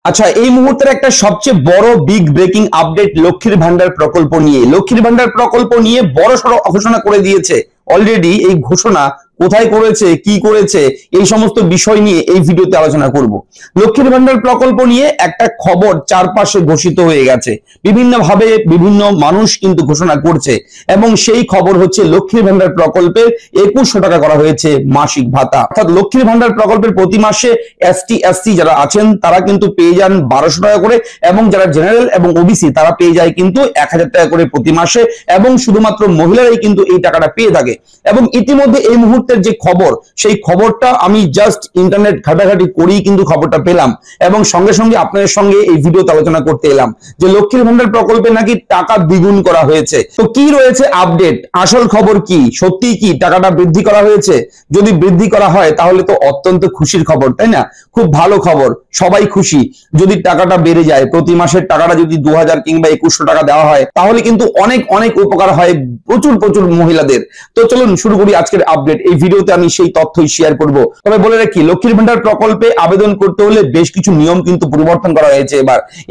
আচ্ছা, এই মুহূর্তের একটা সবচেয়ে বড় বিগ ব্রেকিং আপডেট লক্ষ্মীর ভান্ডার প্রকল্প নিয়ে। লক্ষ্মীর ভান্ডার প্রকল্প নিয়ে বড়সড় ঘোষণা করে দিয়েছে অলরেডি। এই ঘোষণা কোথায় করেছে, কি করেছে, এই সমস্ত বিষয় নিয়ে এই ভিডিওতে আলোচনা করব। লক্ষ্মীর ভান্ডার প্রকল্প নিয়ে একটা খবর চারপাশে ঘোষিত হয়ে গেছে, বিভিন্নভাবে বিভিন্ন মানুষ কিন্তু ঘোষণা করছে, এবং সেই খবর হচ্ছে লক্ষ্মীর ভান্ডার প্রকল্পের 2100 টাকা করা হয়েছে মাসিক ভাতা। অর্থাৎ লক্ষ্মীর ভান্ডার প্রকল্পের প্রতি মাসে ST/SC যারা আছেন তারা কিন্তু পেয়ে যান 1200 টাকা করে, এবং যারা জেনারেল এবং ওবিসি তারা পেয়ে যায় কিন্তু 1000 টাকা করে প্রতি মাসে, এবং শুধুমাত্র মহিলারাই কিন্তু এই টাকাটা পেয়ে থাকে। এবং ইতিমধ্যে এই মুহূর্তে যে খবর, সেই খবরটা আমি জাস্ট ইন্টারনেট ঘাটাঘাটি করেই কিন্তু খবরটা পেলাম, এবং সঙ্গে সঙ্গে আপনাদের সঙ্গে এই ভিডিওতে আলোচনা করতে এলাম যে লক্ষ্মীর ভান্ডার প্রকল্পে নাকি টাকা দ্বিগুণ করা হয়েছে। তো কি রয়েছে আপডেট, আসল খবর কি, সত্যি কি টাকাটা বৃদ্ধি করা হয়েছে? যদি বৃদ্ধি করা হয় তাহলে তো অত্যন্ত খুশির খবর, তাই না? খুব ভালো খবর, সবাই খুশি। যদি টাকাটা বেড়ে যায়, প্রতি মাসের টাকাটা যদি 2000 কিংবা 2100 টাকা দেওয়া হয়, তাহলে কিন্তু অনেক অনেক উপকার হয় প্রচুর প্রচুর মহিলাদের। তো চলুন শুরু করি আজকের আপডেট। এই ভিডিওতে আমি সেই তথ্যই শেয়ার করব। তবে বলে রাখি, লক্ষ্মীর ভান্ডার প্রকল্পে আবেদন করতে হলে বেশ কিছু নিয়ম কিন্তু পরিবর্তন করা হয়েছে।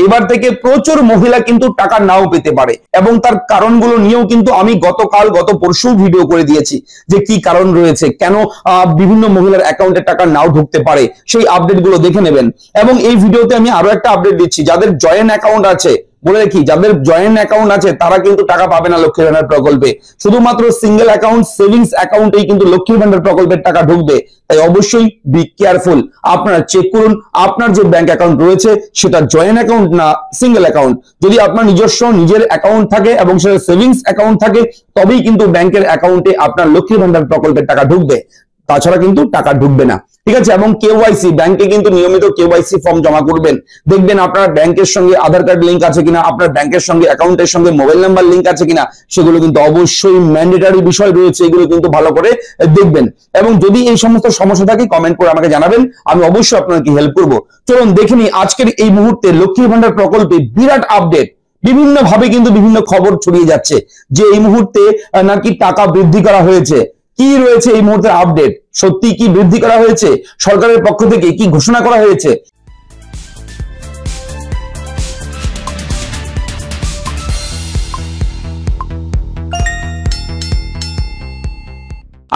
এবার থেকে প্রচুর মহিলা কিন্তু টাকা নাও পেতে পারে, এবং তার কারণগুলো নিয়েও কিন্তু আমি গত পরশু ভিডিও করে দিয়েছি যে কি কারণ রয়েছে, কেন বিভিন্ন মহিলার অ্যাকাউন্টে টাকা নাও ঢুকতে পারে, সেই আপডেট গুলো দেখে নেবেন। এবং এই ভিডিওতে আমি আরো একটা আপডেট দিচ্ছি, যাদের জয়েন্ট অ্যাকাউন্ট আছে, বলে রাখি যাদের জয়েন্ট অ্যাকাউন্ট আছে তারা কিন্তু টাকা পাবে না লক্ষ্মীর ভান্ডার প্রকল্পে। শুধুমাত্র সিঙ্গেল অ্যাকাউন্ট, সেভিংস অ্যাকাউন্টেই কিন্তু লক্ষ্মীর ভান্ডার প্রকল্পের টাকা ঢুকবে। তাই অবশ্যই বি কেয়ারফুল, আপনারা চেক করুন আপনার যে ব্যাংক অ্যাকাউন্ট রয়েছে সেটা জয়েন্ট অ্যাকাউন্ট না সিঙ্গেল অ্যাকাউন্ট। যদি আপনার নিজের অ্যাকাউন্ট থাকে এবং সেটা সেভিংস অ্যাকাউন্ট থাকে, তবেই কিন্তু ব্যাংকের অ্যাকাউন্টে আপনার লক্ষ্মীর ভান্ডার প্রকল্পের টাকা ঢুকবে, তাছাড়া কিন্তু টাকা ঢুকবে না। ঠিক আছে? এবং KYC, ব্যাংকে কিন্তু নিয়মিত KYC ফর্ম জমা করবেন। দেখবেন আপনার ব্যাংকের সঙ্গে আধার কার্ড লিংক আছে কিনা, আপনার ব্যাংকের সঙ্গে অ্যাকাউন্টের সঙ্গে মোবাইল নাম্বার লিংক আছে কিনা, সেগুলো কিন্তু অবশ্যই ম্যান্ডেটরি বিষয় রয়েছে, এগুলো কিন্তু ভালো করে দেখবেন। এবং যদি এই সমস্ত সমস্যা থাকে কমেন্ট করে আমাকে জানাবেন, আমি অবশ্যই আপনাকে হেল্প করব। চলুন দেখে নিই আজকের এই মুহূর্তে লক্ষ্মীর ভান্ডার প্রকল্পে বিরাট আপডেট। বিভিন্ন ভাবে কিন্তু বিভিন্ন খবর ছড়িয়ে যাচ্ছে যে এই মুহূর্তে নাকি টাকা বৃদ্ধি করা হয়েছে। কি রয়েছে এই মুহূর্তের আপডেট, সত্যি কি বৃদ্ধি করা হয়েছে, সরকারের পক্ষ থেকে কি ঘোষণা করা হয়েছে?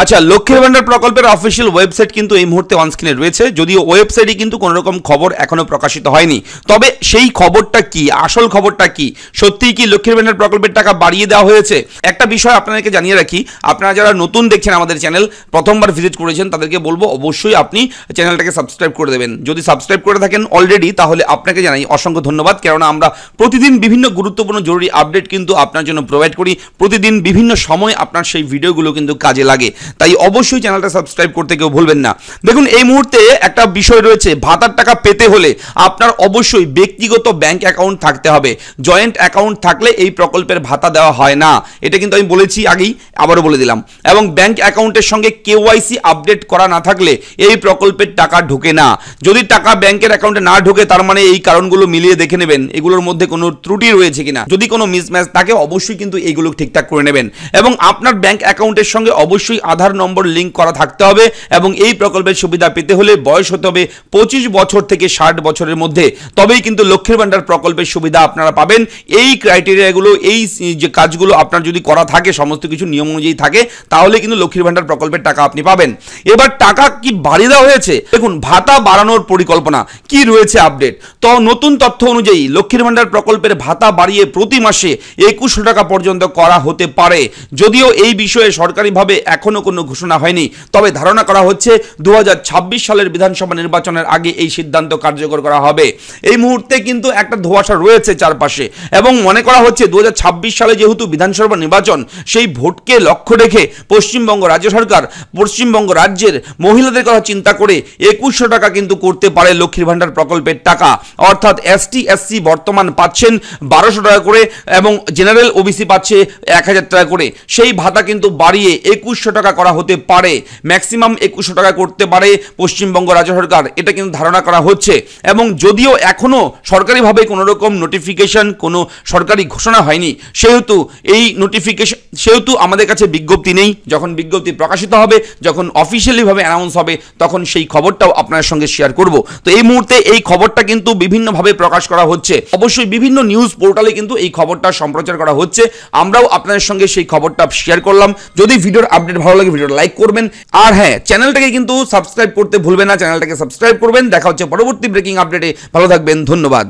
আচ্ছা, লক্ষ্মীর ভান্ডার প্রকল্পের অফিসিয়াল ওয়েবসাইট কিন্তু এই মুহূর্তে অনস্ক্রিনে রয়েছে, যদিও ওয়েবসাইটে কিন্তু কোনো রকম খবর এখনো প্রকাশিত হয়নি। তবে সেই খবরটা কি, আসল খবরটা কি, সত্যিই কি লক্ষ্মীর ভান্ডার প্রকল্পের টাকা বাড়িয়ে দেওয়া হয়েছে? একটা বিষয় আপনাদেরকে জানিয়ে রাখি, আপনারা যারা নতুন দেখছেন আমাদের চ্যানেল, প্রথমবার ভিজিট করেছেন, তাদেরকে বলবো অবশ্যই আপনি চ্যানেলটাকে সাবস্ক্রাইব করে দেবেন। যদি সাবস্ক্রাইব করে থাকেন অলরেডি, তাহলে আপনাকে জানাই অসংখ্য ধন্যবাদ, কেননা আমরা প্রতিদিন বিভিন্ন গুরুত্বপূর্ণ জরুরি আপডেট কিন্তু আপনার জন্য প্রোভাইড করি। প্রতিদিন বিভিন্ন সময় আপনার সেই ভিডিওগুলো কিন্তু কাজে লাগে, তাই অবশ্যই চ্যানেলটা সাবস্ক্রাইব করতে কেউ ভুলবেন না। দেখুন, এই মুহূর্তে একটা বিষয় রয়েছে, ভাতার টাকা পেতে হলে আপনার অবশ্যই ব্যক্তিগত ব্যাংক অ্যাকাউন্ট থাকতে হবে। জয়েন্ট অ্যাকাউন্ট থাকলে এই প্রকল্পের ভাতা দেওয়া হয় না, এটা কিন্তু আমি বলেছি আগেই, আবারও বলে দিলাম। এবং ব্যাংক অ্যাকাউন্টের সঙ্গে KYC আপডেট করা না থাকলে এই প্রকল্পের টাকা ঢোকে না। যদি টাকা ব্যাংকের অ্যাকাউন্টে না ঢোকে, তার মানে এই কারণগুলো মিলিয়ে দেখে নেবেন এগুলোর মধ্যে কোনো ত্রুটি রয়েছে কিনা। যদি কোনো মিসম্যাচ থাকে অবশ্যই কিন্তু এইগুলো ঠিকঠাক করে নেবেন। এবং আপনার ব্যাংক অ্যাকাউন্টের সঙ্গে অবশ্যই আধার নম্বর লিংক করা থাকতে হবে। এবং এই প্রকল্পের সুবিধা পেতে হলে বয়স হতে হবে 25 বছর থেকে 60 বছরের মধ্যে, তবেই কিন্তু লক্ষ্মীর ভান্ডার প্রকল্পের সুবিধা আপনারা পাবেন। এই ক্রাইটেরিয়াগুলো, এই যে কাজগুলো আপনার যদি করা থাকে, সমস্ত কিছু নিয়ম অনুযায়ী থাকে, তাহলে কিন্তু লক্ষ্মীর ভান্ডার প্রকল্পের টাকা আপনি পাবেন। এবার টাকা কি বাড়িয়ে দেওয়া হয়েছে? দেখুন, ভাতা বাড়ানোর পরিকল্পনা কি রয়েছে আপডেট। তো নতুন তথ্য অনুযায়ী লক্ষ্মীর ভান্ডার প্রকল্পের ভাতা বাড়িয়ে প্রতি মাসে 2100 টাকা পর্যন্ত করা হতে পারে। যদিও এই বিষয়ে সরকারিভাবে এখনো কোনো ঘোষণা হয়নি, তবে ধারণা করা হচ্ছে 2026 সালের বিধানসভা নির্বাচনের আগে এই সিদ্ধান্ত কার্যকর করা হবে। এই মুহূর্তে কিন্তু একটা ধোঁয়াশা রয়েছে চারপাশে, এবং মনে করা হচ্ছে 2026 সালে যেহেতু বিধানসভা নির্বাচন, সেই ভোটকে লক্ষ্য রেখে পশ্চিমবঙ্গ রাজ্য সরকার পশ্চিমবঙ্গ রাজ্যের মহিলাদের কথা চিন্তা করে 2100 টাকা কিন্তু করতে পারে লক্ষ্মীর ভান্ডার প্রকল্পের টাকা। অর্থাৎ ST/SC বর্তমান পাচ্ছেন 1200 টাকা করে, এবং জেনারেল ওবিসি পাচ্ছে 1000 টাকা করে। সেই ভাতা কিন্তু বাড়িয়ে 2100 টাকা করা হতে পারে, ম্যাক্সিমাম 2100 টাকা করতে পারে পশ্চিমবঙ্গ রাজ্য সরকার, এটা কিন্তু ধারণা করা হচ্ছে। এবং যদিও এখনো সরকারিভাবে কোনো রকম নোটিফিকেশন, কোনো সরকারি ঘোষণা হয়নি, সেহেতু আমাদের কাছে বিজ্ঞপ্তি নেই। যখন বিজ্ঞপ্তি প্রকাশিত হবে, যখন অফিসিয়ালিভাবে অ্যানাউন্স হবে, তখন সেই খবরটাও আপনার সঙ্গে শেয়ার করব। তো এই মুহূর্তে এই খবরটা কিন্তু বিভিন্নভাবে প্রকাশ করা হচ্ছে, অবশ্যই বিভিন্ন নিউজ পোর্টালে কিন্তু এই খবরটা সম্প্রচার করা হচ্ছে। আমরাও আপনাদের সঙ্গে সেই খবরটা শেয়ার করলাম। যদি ভিডিওর আপডেট ভালো লাগে ভিডিওটা লাইক করবেন, আর হ্যাঁ, চ্যানেলটাকে কিন্তু সাবস্ক্রাইব করতে ভুলবেন না, চ্যানেলটাকে সাবস্ক্রাইব করবেন। দেখা হচ্ছে পরবর্তী ব্রেকিং আপডেটে। ভালো থাকবেন, ধন্যবাদ।